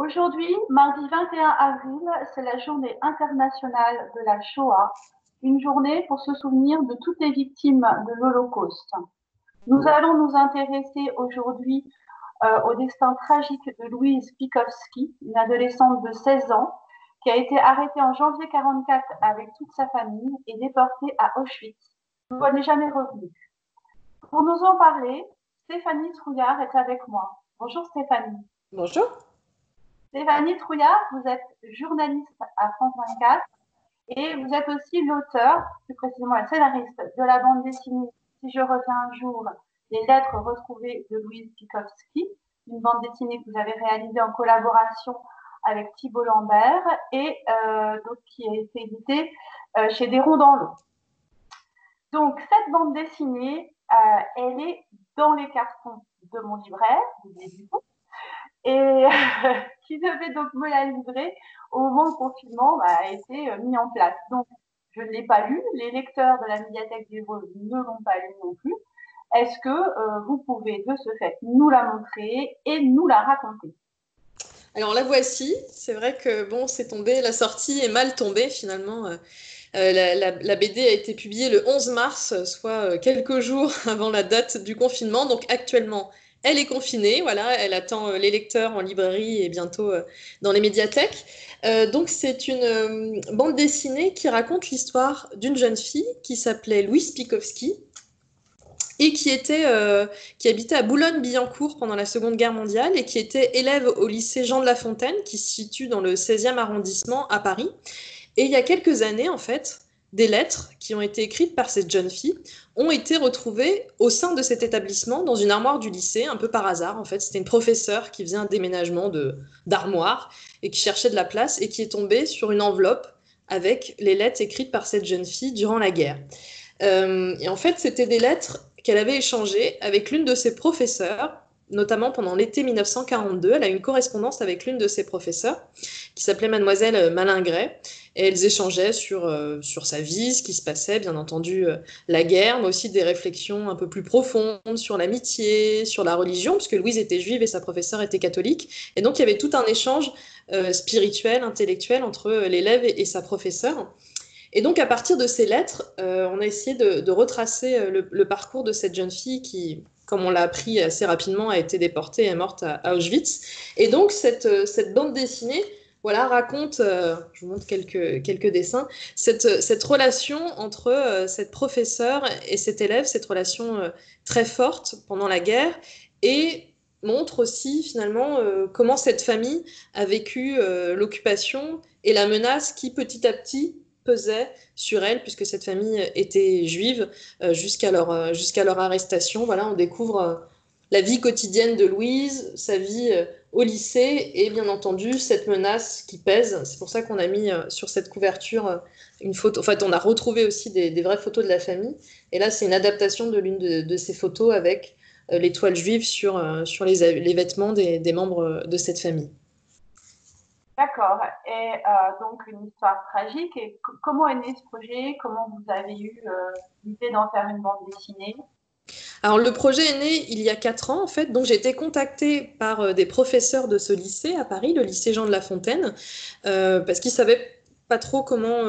Aujourd'hui, mardi 21 avril, c'est la journée internationale de la Shoah, une journée pour se souvenir de toutes les victimes de l'Holocauste. Nous allons nous intéresser aujourd'hui au destin tragique de Louise Pikowski, une adolescente de 16 ans qui a été arrêtée en janvier 1944 avec toute sa famille et déportée à Auschwitz, où elle n'est jamais revenue. Pour nous en parler, Stéphanie Trouillard est avec moi. Bonjour Stéphanie. Bonjour. Stéphanie Trouillard, vous êtes journaliste à France 24 et vous êtes aussi l'auteur, plus précisément la scénariste de la bande dessinée Si je reviens un jour, les lettres retrouvées de Louise Pikowski, une bande dessinée que vous avez réalisée en collaboration avec Thibault Lambert et donc qui a été éditée chez Des Ronds dans l'eau. Donc cette bande dessinée, elle est dans les cartons de mon libraire, et qui devait donc me la livrer au moment où le confinement a été mis en place. Donc, je ne l'ai pas lu, les lecteurs de la médiathèque des Vosges ne l'ont pas lu non plus. Est-ce que vous pouvez de ce fait nous la montrer et nous la raconter? Alors la voici, c'est vrai que bon, c'est tombé, la sortie est mal tombée finalement. La BD a été publiée le 11 mars, soit quelques jours avant la date du confinement. Donc actuellement, elle est confinée, voilà, elle attend les lecteurs en librairie et bientôt dans les médiathèques. Donc c'est une bande dessinée qui raconte l'histoire d'une jeune fille qui s'appelait Louise Pikowski et qui habitait à Boulogne-Billancourt pendant la Seconde Guerre mondiale et qui était élève au lycée Jean de La Fontaine, qui se situe dans le 16e arrondissement à Paris. Et il y a quelques années, en fait, des lettres qui ont été écrites par cette jeune fille ont été retrouvées au sein de cet établissement, dans une armoire du lycée, un peu par hasard. En fait, c'était une professeure qui faisait un déménagement d'armoire et qui cherchait de la place et qui est tombée sur une enveloppe avec les lettres écrites par cette jeune fille durant la guerre. Et en fait, c'était des lettres qu'elle avait échangées avec l'une de ses professeurs, notamment pendant l'été 1942. Elle a eu une correspondance avec l'une de ses professeurs, qui s'appelait Mademoiselle Malingret, et elles échangeaient sur sa vie, ce qui se passait, bien entendu, la guerre, mais aussi des réflexions un peu plus profondes sur l'amitié, sur la religion, puisque Louise était juive et sa professeure était catholique. Et donc, il y avait tout un échange spirituel, intellectuel entre l'élève et sa professeure. Et donc, à partir de ces lettres, on a essayé de retracer le parcours de cette jeune fille qui, comme on l'a appris assez rapidement, a été déportée et est morte à Auschwitz. Et donc, cette bande dessinée, voilà, raconte, je vous montre quelques dessins, cette relation entre cette professeure et cet élève, cette relation très forte pendant la guerre, et montre aussi finalement comment cette famille a vécu l'occupation et la menace qui petit à petit pesait sur elle, puisque cette famille était juive jusqu'à leur arrestation. Voilà, on découvre la vie quotidienne de Louise, sa vie au lycée, et bien entendu cette menace qui pèse. C'est pour ça qu'on a mis sur cette couverture une photo. En fait, on a retrouvé aussi des vraies photos de la famille. Et là, c'est une adaptation de l'une de ces photos avec l'étoile juive sur les vêtements des membres de cette famille. D'accord. Et donc une histoire tragique. Et comment est né ce projet? Comment vous avez eu l'idée d'en faire une bande dessinée? Alors le projet est né il y a 4 ans en fait, donc j'ai été contactée par des professeurs de ce lycée à Paris, le lycée Jean de La Fontaine, parce qu'ils savaient pas trop comment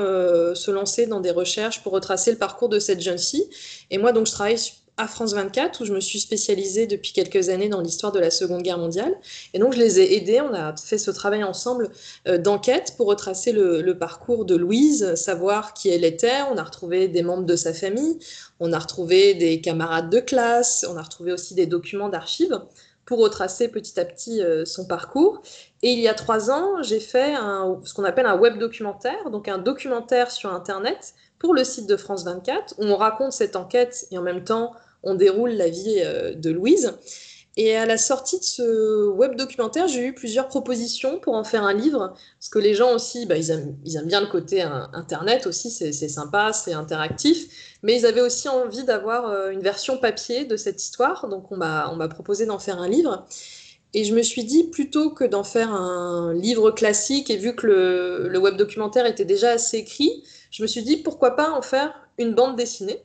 se lancer dans des recherches pour retracer le parcours de cette jeune fille. Et moi donc je travaille à France 24 où je me suis spécialisée depuis quelques années dans l'histoire de la Seconde Guerre mondiale. Et donc je les ai aidés, on a fait ce travail ensemble d'enquête pour retracer le parcours de Louise, savoir qui elle était. On a retrouvé des membres de sa famille, on a retrouvé des camarades de classe, on a retrouvé aussi des documents d'archives pour retracer petit à petit son parcours. Et il y a 3 ans, j'ai fait ce qu'on appelle un web documentaire, donc un documentaire sur Internet pour le site de France 24, où on raconte cette enquête et en même temps, on déroule la vie de Louise. Et à la sortie de ce web documentaire, j'ai eu plusieurs propositions pour en faire un livre, parce que les gens aussi, bah, ils aiment bien le côté Internet aussi, c'est sympa, c'est interactif, mais ils avaient aussi envie d'avoir une version papier de cette histoire, donc on m'a proposé d'en faire un livre. Et je me suis dit, plutôt que d'en faire un livre classique, et vu que le web documentaire était déjà assez écrit, je me suis dit, pourquoi pas en faire une bande dessinée.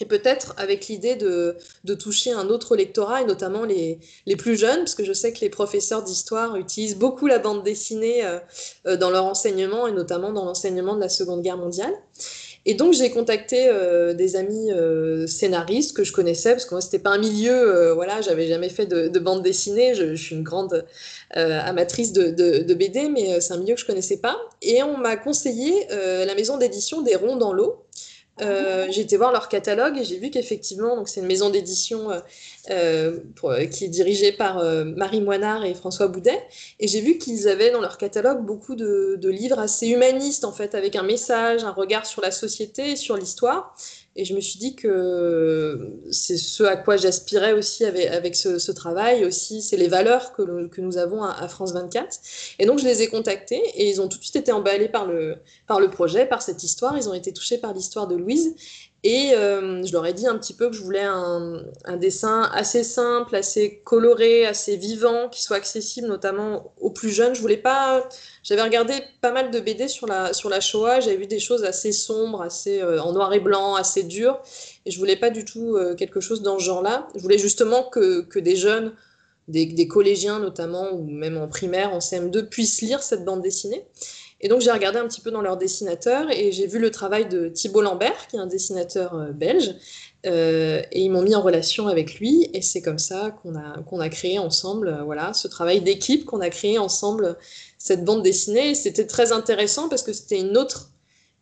et peut-être avec l'idée de toucher un autre lectorat, et notamment les plus jeunes, parce que je sais que les professeurs d'histoire utilisent beaucoup la bande dessinée dans leur enseignement, et notamment dans l'enseignement de la Seconde Guerre mondiale. Et donc, j'ai contacté des amis scénaristes que je connaissais, parce que moi, c'était pas un milieu, voilà, j'avais jamais fait de bande dessinée. Je suis une grande amatrice de BD, mais c'est un milieu que je connaissais pas. Et on m'a conseillé la maison d'édition des Ronds dans l'eau. J'ai été voir leur catalogue et j'ai vu qu'effectivement, donc c'est une maison d'édition qui est dirigée par Marie Moinard et François Boudet. Et j'ai vu qu'ils avaient dans leur catalogue beaucoup de livres assez humanistes, en fait, avec un message, un regard sur la société et sur l'histoire. Et je me suis dit que c'est ce à quoi j'aspirais aussi avec ce travail. Aussi, c'est les valeurs que nous avons à France 24. Et donc, je les ai contactés et ils ont tout de suite été emballés par le projet, par cette histoire. Ils ont été touchés par l'histoire de Louise. Et je leur ai dit un petit peu que je voulais un dessin assez simple, assez coloré, assez vivant, qui soit accessible notamment aux plus jeunes. Je voulais pas... J'avais regardé pas mal de BD sur la Shoah. J'avais vu des choses assez sombres, assez en noir et blanc, assez dures. Et je voulais pas du tout quelque chose dans ce genre-là. Je voulais justement que des jeunes, des collégiens notamment, ou même en primaire, en CM2, puissent lire cette bande dessinée. Et donc j'ai regardé un petit peu dans leurs dessinateurs et j'ai vu le travail de Thibault Lambert, qui est un dessinateur belge, et ils m'ont mis en relation avec lui et c'est comme ça qu'on a créé ensemble, voilà, ce travail d'équipe, qu'on a créé ensemble cette bande dessinée. Et c'était très intéressant parce que c'était une autre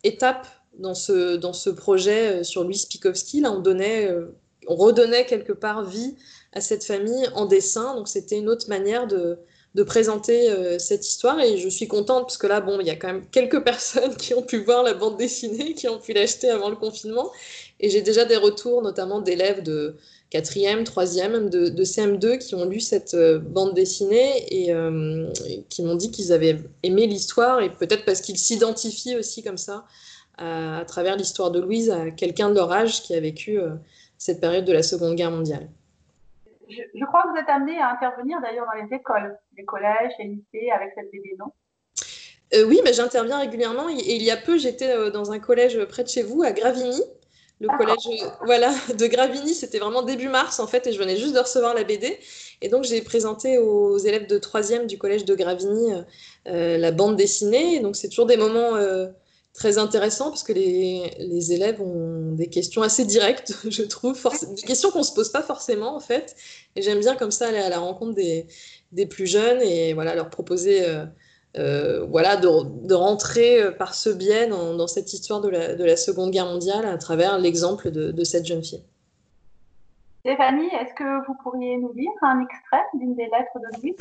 étape dans ce projet sur Louis Spikowski. Là, on redonnait quelque part vie à cette famille en dessin, donc c'était une autre manière de présenter cette histoire. Et je suis contente parce que là, bon, il y a quand même quelques personnes qui ont pu voir la bande dessinée, qui ont pu l'acheter avant le confinement. Et j'ai déjà des retours, notamment d'élèves de 4e, 3e, même de CM2 qui ont lu cette bande dessinée et qui m'ont dit qu'ils avaient aimé l'histoire et peut-être parce qu'ils s'identifient aussi comme ça à travers l'histoire de Louise à quelqu'un de leur âge qui a vécu cette période de la Seconde Guerre mondiale. Je crois que vous êtes amené à intervenir d'ailleurs dans les écoles, les collèges, les lycées avec cette BD, non? Oui, mais j'interviens régulièrement. Et il y a peu, j'étais dans un collège près de chez vous, à Gravigny. Le collège voilà, de Gravigny, c'était vraiment début mars en fait, et je venais juste de recevoir la BD. Et donc j'ai présenté aux élèves de 3e du collège de Gravigny la bande dessinée. Et donc c'est toujours des moments très intéressants parce que les élèves ont des questions assez directes, je trouve, des questions qu'on ne se pose pas forcément en fait. Et j'aime bien comme ça aller à la rencontre des plus jeunes et voilà, leur proposer voilà, de rentrer par ce biais dans cette histoire de la Seconde Guerre mondiale à travers l'exemple de cette jeune fille. Stéphanie, est-ce que vous pourriez nous lire un extrait d'une des lettres de Louise?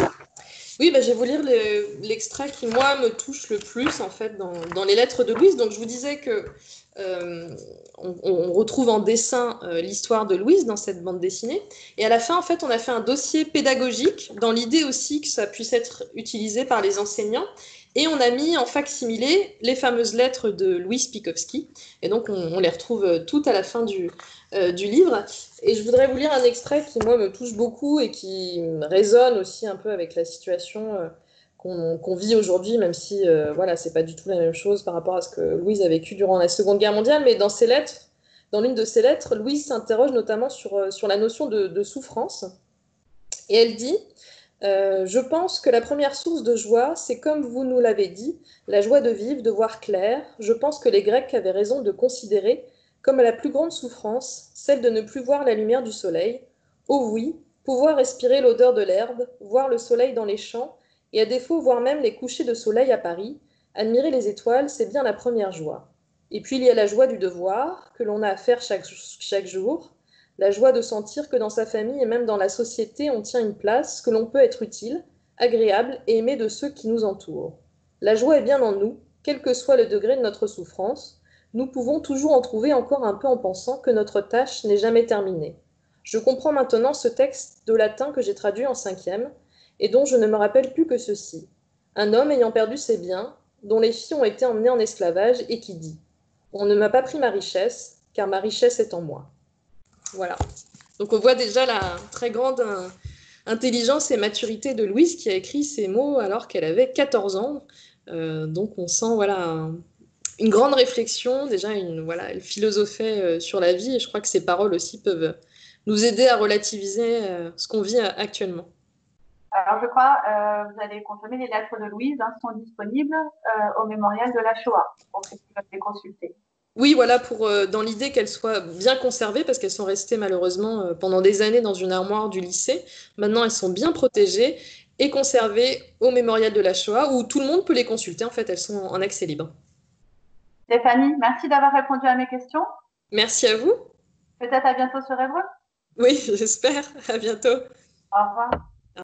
Oui, bah, je vais vous lire l'extrait qui, moi, me touche le plus, en fait, dans les lettres de Louise. Donc, je vous disais que on retrouve en dessin l'histoire de Louise dans cette bande dessinée. Et à la fin, en fait, on a fait un dossier pédagogique dans l'idée aussi que ça puisse être utilisé par les enseignants. Et on a mis en fac-similé les fameuses lettres de Louis Spikowski. Et donc, on les retrouve toutes à la fin du livre. Et je voudrais vous lire un extrait qui, moi, me touche beaucoup et qui résonne aussi un peu avec la situation qu'on vit aujourd'hui, même si, voilà, c'est pas du tout la même chose par rapport à ce que Louise a vécu durant la Seconde Guerre mondiale. Mais dans ses lettres, dans l'une de ses lettres, Louise s'interroge notamment sur la notion de souffrance. Et elle dit je pense que la première source de joie, c'est comme vous nous l'avez dit, la joie de vivre, de voir clair. Je pense que les Grecs avaient raison de considérer comme la plus grande souffrance celle de ne plus voir la lumière du soleil. Oh oui, pouvoir respirer l'odeur de l'herbe, voir le soleil dans les champs, et à défaut voir même les couchers de soleil à Paris, admirer les étoiles, c'est bien la première joie. Et puis il y a la joie du devoir, que l'on a à faire chaque jour, la joie de sentir que dans sa famille et même dans la société, on tient une place, que l'on peut être utile, agréable et aimé de ceux qui nous entourent. La joie est bien en nous, quel que soit le degré de notre souffrance. Nous pouvons toujours en trouver encore un peu en pensant que notre tâche n'est jamais terminée. Je comprends maintenant ce texte de latin que j'ai traduit en 5e et dont je ne me rappelle plus que ceci. Un homme ayant perdu ses biens, dont les filles ont été emmenées en esclavage et qui dit « On ne m'a pas pris ma richesse, car ma richesse est en moi. » Voilà. Donc on voit déjà la très grande intelligence et maturité de Louise qui a écrit ces mots alors qu'elle avait 14 ans. Donc on sent voilà, une grande réflexion. Déjà, voilà, elle philosophait sur la vie et je crois que ses paroles aussi peuvent nous aider à relativiser ce qu'on vit actuellement. Alors, je crois, vous allez consommer les lettres de Louise, hein, sont disponibles au mémorial de la Shoah, pour ceux qui veulent les consulter. Oui, voilà, dans l'idée qu'elles soient bien conservées, parce qu'elles sont restées malheureusement pendant des années dans une armoire du lycée. Maintenant, elles sont bien protégées et conservées au mémorial de la Shoah, où tout le monde peut les consulter. En fait, elles sont en accès libre. Stéphanie, merci d'avoir répondu à mes questions. Merci à vous. Peut-être à bientôt sur Évreux. Oui, j'espère. À bientôt. Au revoir.